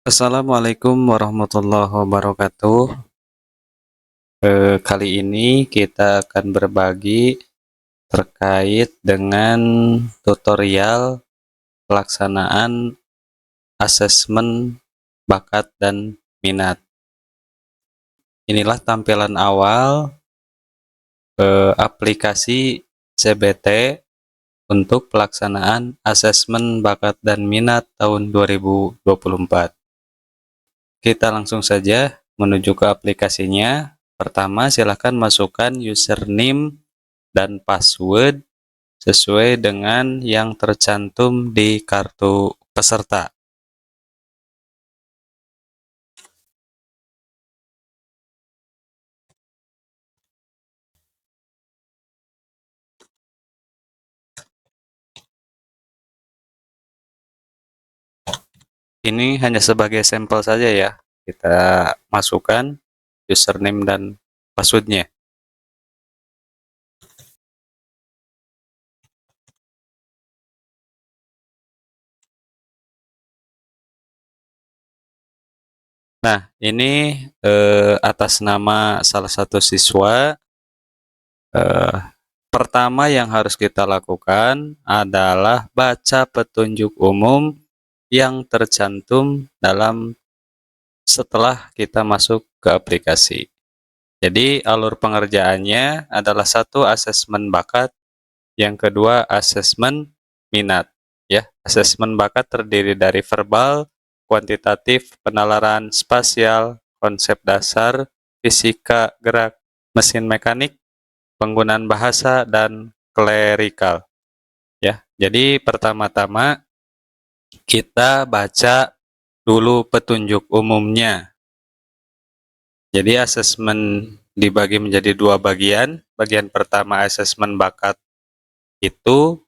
Assalamualaikum warahmatullahi wabarakatuh. Kali ini kita akan berbagi terkait dengan tutorial pelaksanaan asesmen bakat dan minat. Inilah tampilan awal aplikasi CBT untuk pelaksanaan asesmen bakat dan minat tahun 2024. Kita langsung saja menuju ke aplikasinya. Pertama, silakan masukkan username dan password sesuai dengan yang tercantum di kartu peserta. Ini hanya sebagai sampel saja ya. Kita masukkan username dan passwordnya. Nah, ini atas nama salah satu siswa. Pertama yang harus kita lakukan adalah baca petunjuk umum yang tercantum dalam setelah kita masuk ke aplikasi. Jadi alur pengerjaannya adalah satu asesmen bakat, yang kedua asesmen minat. Ya, asesmen bakat terdiri dari verbal, kuantitatif, penalaran spasial, konsep dasar, fisika gerak, mesin mekanik, penggunaan bahasa, dan klerikal. Ya, jadi pertama-tama kita baca dulu petunjuk umumnya. Jadi asesmen dibagi menjadi dua bagian. Bagian pertama asesmen bakat itu,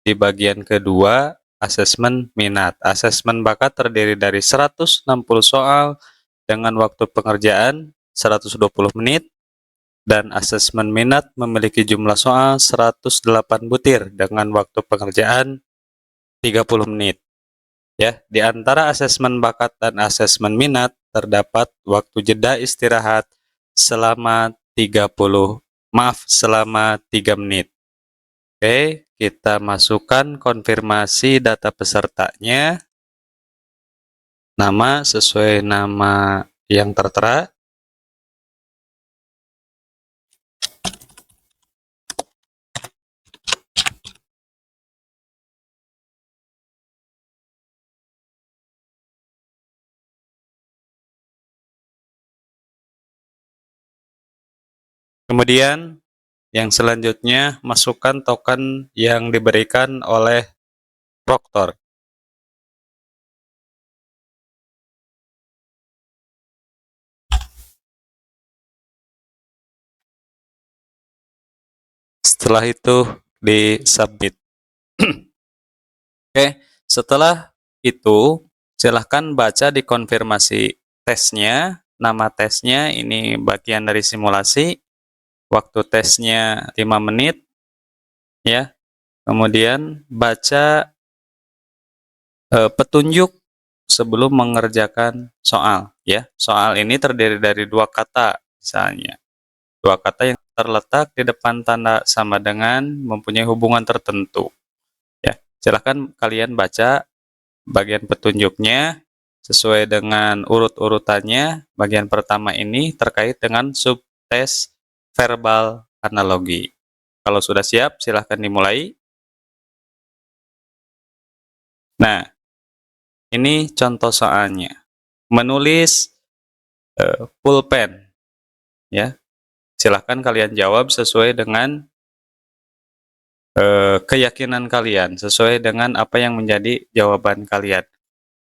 di bagian kedua asesmen minat. Asesmen bakat terdiri dari 160 soal dengan waktu pengerjaan 120 menit, dan asesmen minat memiliki jumlah soal 108 butir dengan waktu pengerjaan 30 menit. Ya, di antara asesmen bakat dan asesmen minat terdapat waktu jeda istirahat selama 3 menit. Oke, kita masukkan konfirmasi data pesertanya. Nama sesuai nama yang tertera. Kemudian yang selanjutnya, masukkan token yang diberikan oleh proktor. Setelah itu di-submit. Oke, setelah itu silahkan baca di konfirmasi tesnya. Nama tesnya ini bagian dari simulasi. Waktu tesnya 5 menit. Ya. Kemudian baca petunjuk sebelum mengerjakan soal. Ya, soal ini terdiri dari dua kata misalnya. Dua kata yang terletak di depan tanda sama dengan mempunyai hubungan tertentu. Ya, silakan kalian baca bagian petunjuknya sesuai dengan urut-urutannya. Bagian pertama ini terkait dengan subtes verbal analogi. Kalau sudah siap, silahkan dimulai. Nah, ini contoh soalnya. Menulis pulpen, ya. Silahkan kalian jawab sesuai dengan keyakinan kalian, sesuai dengan apa yang menjadi jawaban kalian.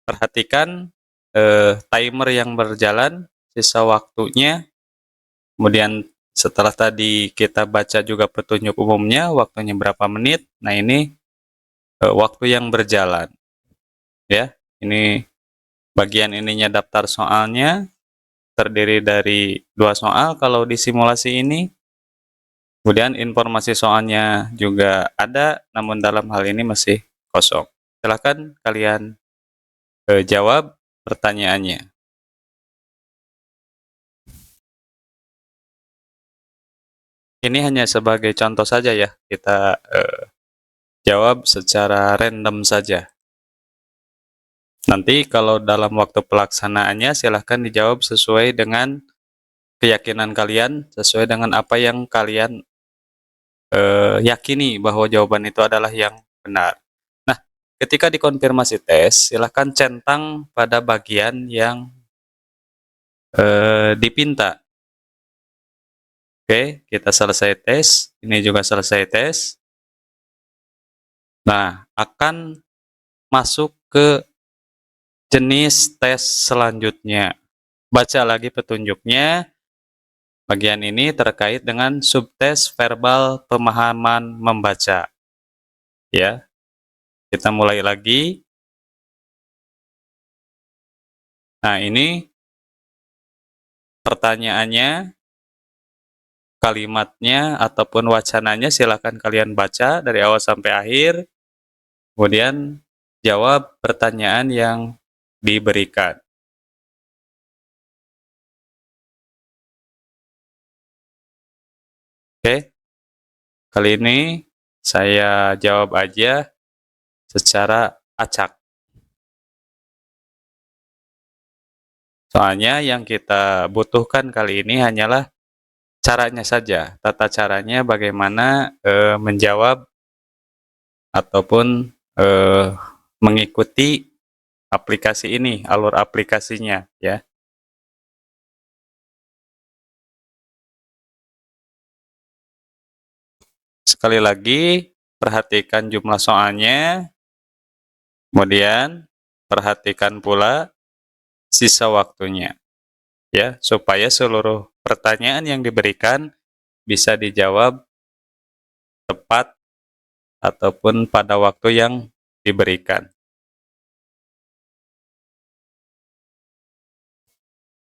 Perhatikan timer yang berjalan, sisa waktunya. Kemudian setelah tadi kita baca juga petunjuk umumnya, waktunya berapa menit. Nah, ini waktu yang berjalan. Ya, ini bagian ininya daftar soalnya, terdiri dari 2 soal kalau di simulasi ini. Kemudian informasi soalnya juga ada, namun dalam hal ini masih kosong. Silakan kalian jawab pertanyaannya. Ini hanya sebagai contoh saja ya, kita jawab secara random saja. Nanti kalau dalam waktu pelaksanaannya silahkan dijawab sesuai dengan keyakinan kalian, sesuai dengan apa yang kalian yakini bahwa jawaban itu adalah yang benar. Nah, ketika dikonfirmasi tes, silahkan centang pada bagian yang dipinta. Oke, kita selesai tes, ini juga selesai tes. Nah, akan masuk ke jenis tes selanjutnya. Baca lagi petunjuknya. Bagian ini terkait dengan subtes verbal pemahaman membaca. Ya, kita mulai lagi. Nah, ini pertanyaannya, kalimatnya, ataupun wacananya silakan kalian baca dari awal sampai akhir. Kemudian jawab pertanyaan yang diberikan. Oke, kali ini saya jawab aja secara acak. Soalnya yang kita butuhkan kali ini hanyalah caranya saja, tata caranya bagaimana menjawab ataupun mengikuti aplikasi ini, alur aplikasinya ya. Sekali lagi, perhatikan jumlah soalnya, kemudian perhatikan pula sisa waktunya ya, supaya seluruh pertanyaan yang diberikan bisa dijawab tepat ataupun pada waktu yang diberikan.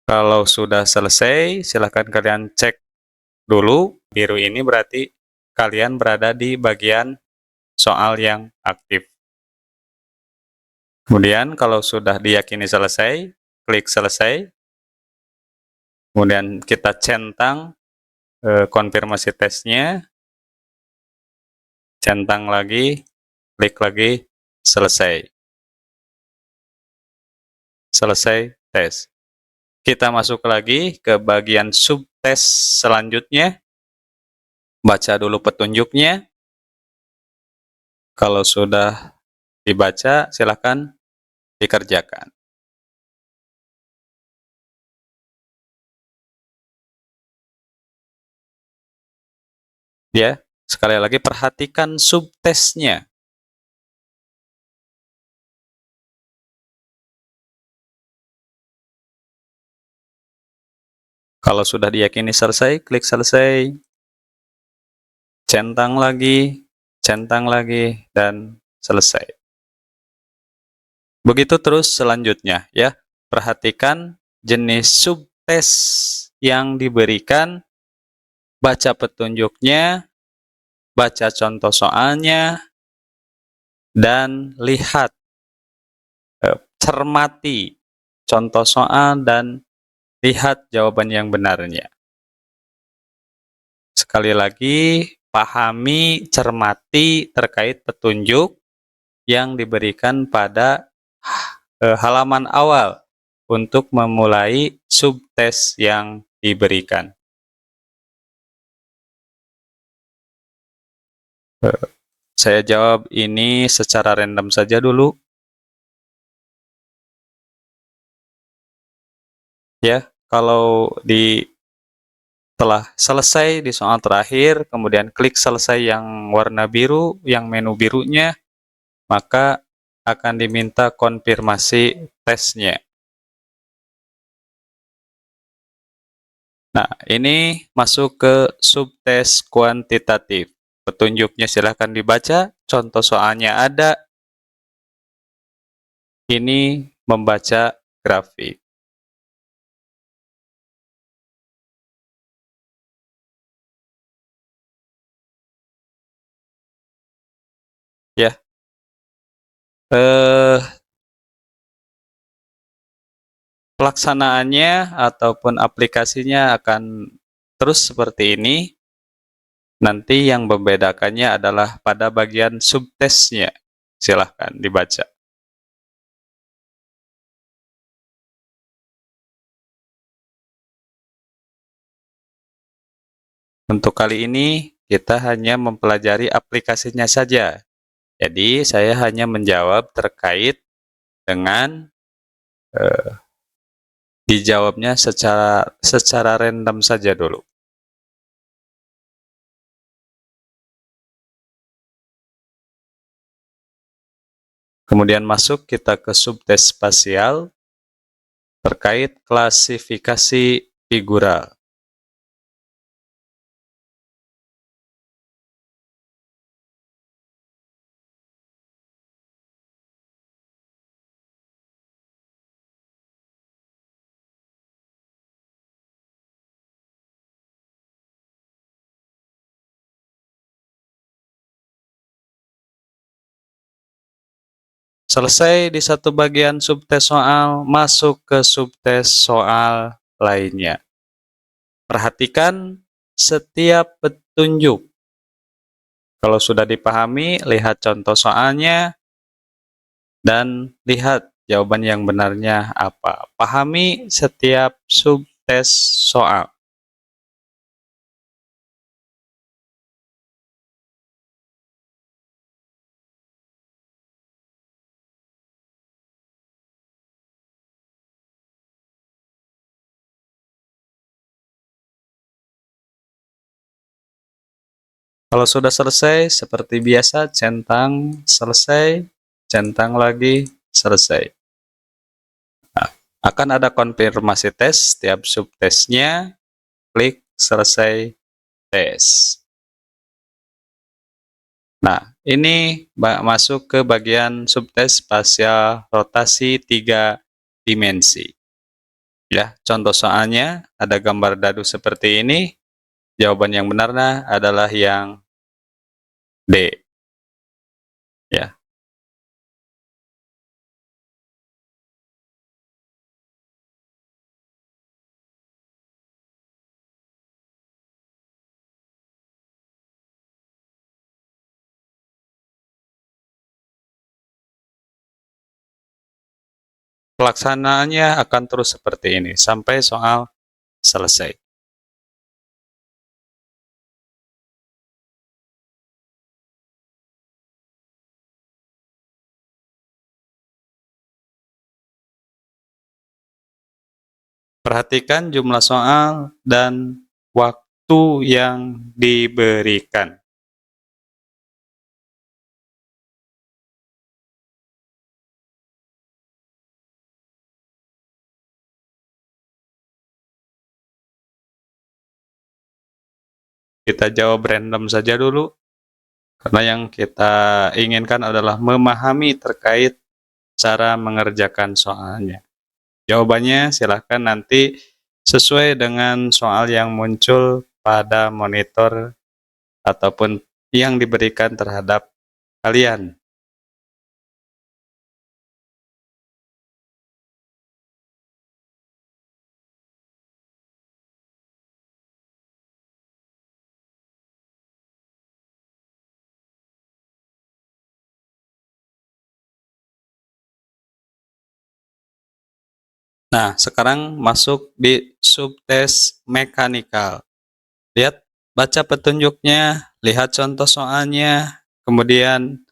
Kalau sudah selesai, silakan kalian cek dulu. Biru ini berarti kalian berada di bagian soal yang aktif. Kemudian kalau sudah diyakini selesai, klik selesai. Kemudian kita centang konfirmasi tesnya, centang lagi, klik lagi, selesai. Selesai tes. Kita masuk lagi ke bagian subtes selanjutnya. Baca dulu petunjuknya. Kalau sudah dibaca, silakan dikerjakan. Ya, sekali lagi perhatikan subtesnya. Kalau sudah diyakini selesai, klik selesai. Centang lagi, dan selesai. Begitu terus selanjutnya ya. Perhatikan jenis subtes yang diberikan, baca petunjuknya, baca contoh soalnya, dan lihat, cermati contoh soal dan lihat jawaban yang benarnya. Sekali lagi, pahami, cermati terkait petunjuk yang diberikan pada halaman awal untuk memulai subtes yang diberikan. Saya jawab ini secara random saja dulu. Ya, kalau telah selesai di soal terakhir, kemudian klik selesai yang warna biru, yang menu birunya, maka akan diminta konfirmasi tesnya. Nah, ini masuk ke subtes kuantitatif. Petunjuknya silahkan dibaca, contoh soalnya ada. Ini membaca grafik. Ya, Pelaksanaannya ataupun aplikasinya akan terus seperti ini. Nanti yang membedakannya adalah pada bagian subtesnya. Silahkan dibaca. Untuk kali ini, kita hanya mempelajari aplikasinya saja. Jadi, saya hanya menjawab terkait dengan dijawabnya secara random saja dulu. Kemudian masuk kita ke subtes spasial terkait klasifikasi figural. Selesai di satu bagian subtes soal, masuk ke subtes soal lainnya. Perhatikan setiap petunjuk. Kalau sudah dipahami, lihat contoh soalnya dan lihat jawaban yang benarnya apa. Pahami setiap subtes soal. Kalau sudah selesai, seperti biasa, centang selesai, centang lagi, selesai. Nah, akan ada konfirmasi tes, setiap subtesnya, klik selesai tes. Nah, ini masuk ke bagian subtes spasial rotasi 3 dimensi. Ya, contoh soalnya ada gambar dadu seperti ini. Jawaban yang benarnya adalah yang D. Ya. Pelaksanaannya akan terus seperti ini sampai soal selesai. Perhatikan jumlah soal dan waktu yang diberikan. Kita jawab random saja dulu, karena yang kita inginkan adalah memahami terkait cara mengerjakan soalnya. Jawabannya silahkan nanti sesuai dengan soal yang muncul pada monitor ataupun yang diberikan terhadap kalian. Nah, sekarang masuk di subtes mekanikal. Lihat, baca petunjuknya, lihat contoh soalnya, kemudian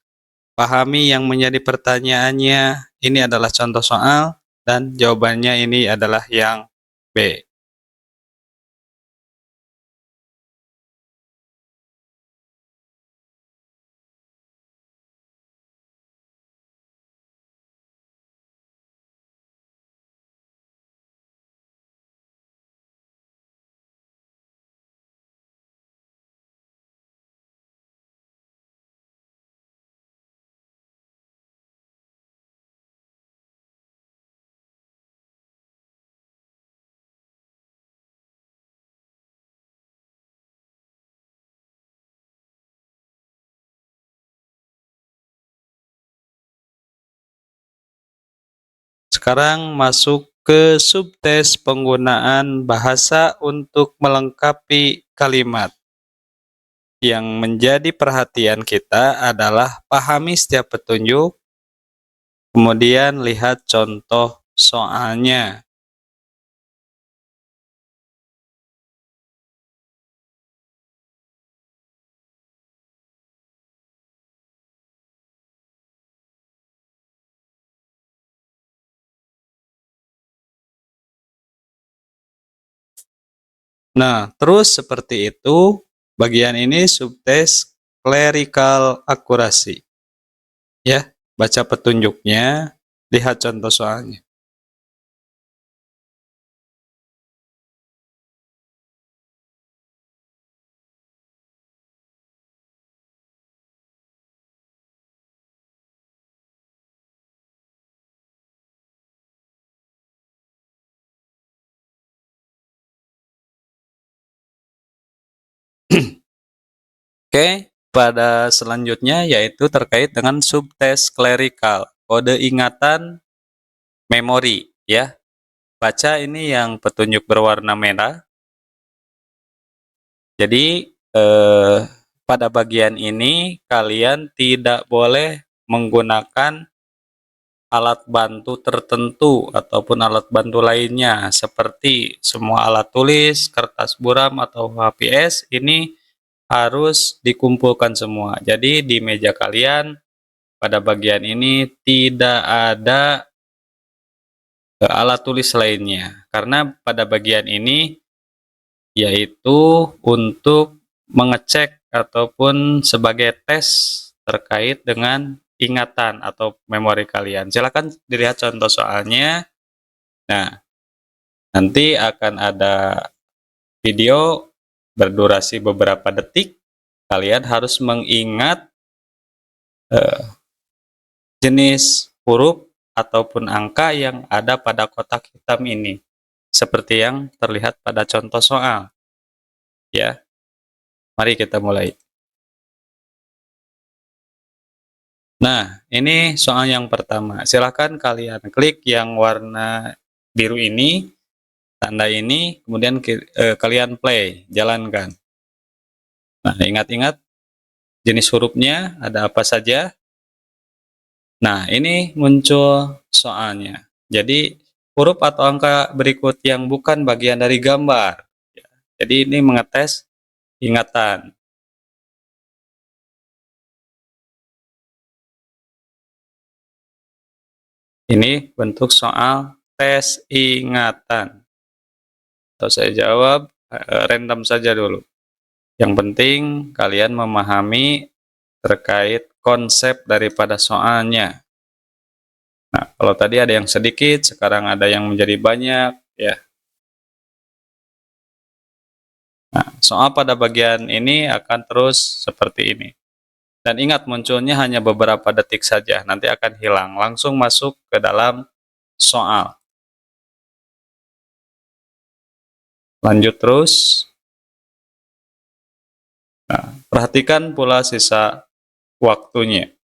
pahami yang menjadi pertanyaannya. Ini adalah contoh soal, dan jawabannya ini adalah yang B. Sekarang masuk ke subtes penggunaan bahasa untuk melengkapi kalimat. Yang menjadi perhatian kita adalah pahami setiap petunjuk, kemudian lihat contoh soalnya. Nah, terus seperti itu, bagian ini subtes clerical accuracy. Ya, baca petunjuknya, lihat contoh soalnya. Oke, pada selanjutnya yaitu terkait dengan subtes clerical, kode ingatan memori ya. Baca ini yang petunjuk berwarna merah. Jadi pada bagian ini kalian tidak boleh menggunakan alat bantu tertentu ataupun alat bantu lainnya seperti semua alat tulis, kertas buram atau HPS ini harus dikumpulkan semua. Jadi di meja kalian pada bagian ini tidak ada alat tulis lainnya karena pada bagian ini yaitu untuk mengecek ataupun sebagai tes terkait dengan ingatan atau memori kalian. Silakan dilihat contoh soalnya. Nah, nanti akan ada video berdurasi beberapa detik. Kalian harus mengingat jenis huruf ataupun angka yang ada pada kotak hitam ini. Seperti yang terlihat pada contoh soal. Ya, mari kita mulai. Nah, ini soal yang pertama. Silakan kalian klik yang warna biru ini, tanda ini, kemudian kalian play, jalankan. Nah, ingat-ingat jenis hurufnya ada apa saja. Nah, ini muncul soalnya. Jadi, huruf atau angka berikut yang bukan bagian dari gambar. Ya, jadi, ini mengetes ingatan. Ini bentuk soal tes ingatan. Atau saya jawab random saja dulu. Yang penting kalian memahami terkait konsep daripada soalnya. Nah, kalau tadi ada yang sedikit, sekarang ada yang menjadi banyak, ya. Nah, soal pada bagian ini akan terus seperti ini. Dan ingat munculnya hanya beberapa detik saja, nanti akan hilang. Langsung masuk ke dalam soal. Lanjut terus. Nah, perhatikan pula sisa waktunya.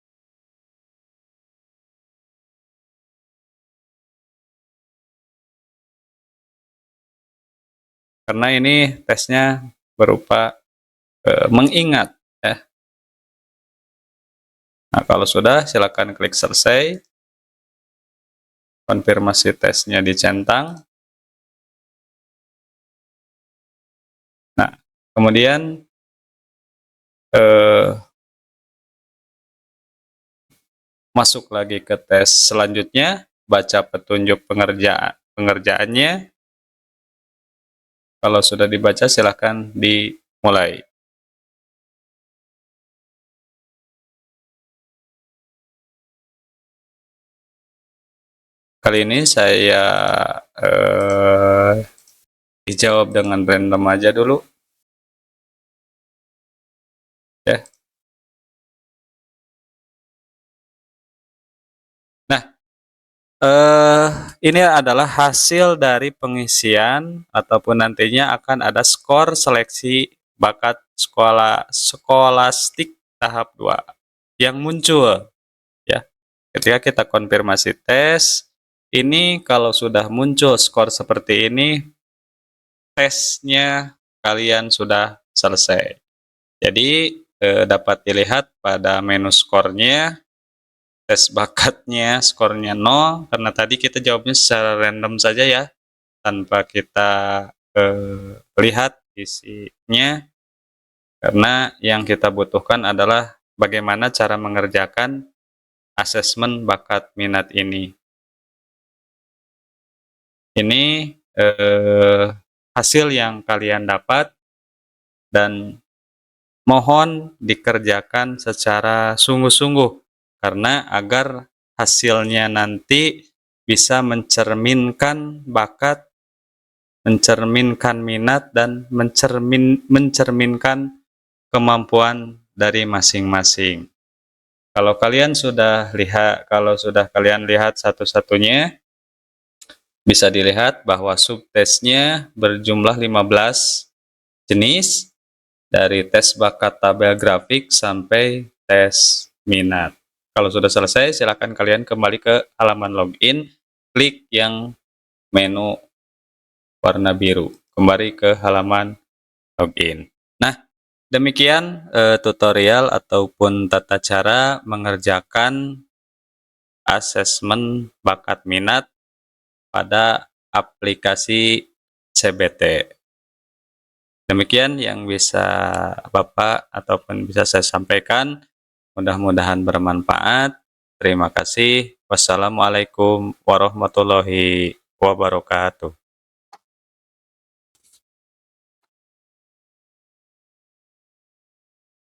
Karena ini tesnya berupa mengingat. Ya. Nah, kalau sudah, silakan klik selesai. Konfirmasi tesnya dicentang. Nah, kemudian masuk lagi ke tes selanjutnya, baca petunjuk pengerjaannya. Kalau sudah dibaca, silakan dimulai. Kali ini saya dijawab dengan random aja dulu. Ya. Nah, ini adalah hasil dari pengisian ataupun nantinya akan ada skor seleksi bakat skolastik tahap 2 yang muncul ya. Ketika kita konfirmasi tes, Ini kalau sudah muncul skor seperti ini, tesnya kalian sudah selesai. Jadi, dapat dilihat pada menu skornya, tes bakatnya skornya 0, karena tadi kita jawabnya secara random saja ya, tanpa kita, lihat isinya, karena yang kita butuhkan adalah bagaimana cara mengerjakan asesmen bakat minat ini. Ini, hasil yang kalian dapat dan mohon dikerjakan secara sungguh-sungguh, karena agar hasilnya nanti bisa mencerminkan bakat, mencerminkan minat, dan mencerminkan kemampuan dari masing-masing. Kalau sudah kalian lihat satu-satunya, bisa dilihat bahwa subtesnya berjumlah 15 jenis, dari tes bakat tabel grafik sampai tes minat. Kalau sudah selesai, silakan kalian kembali ke halaman login, klik yang menu warna biru, kembali ke halaman login. Nah, demikian tutorial ataupun tata cara mengerjakan asesmen bakat minat pada aplikasi CBT. Demikian yang bisa Bapak ataupun bisa saya sampaikan. Mudah-mudahan bermanfaat. Terima kasih. Wassalamualaikum warahmatullahi wabarakatuh.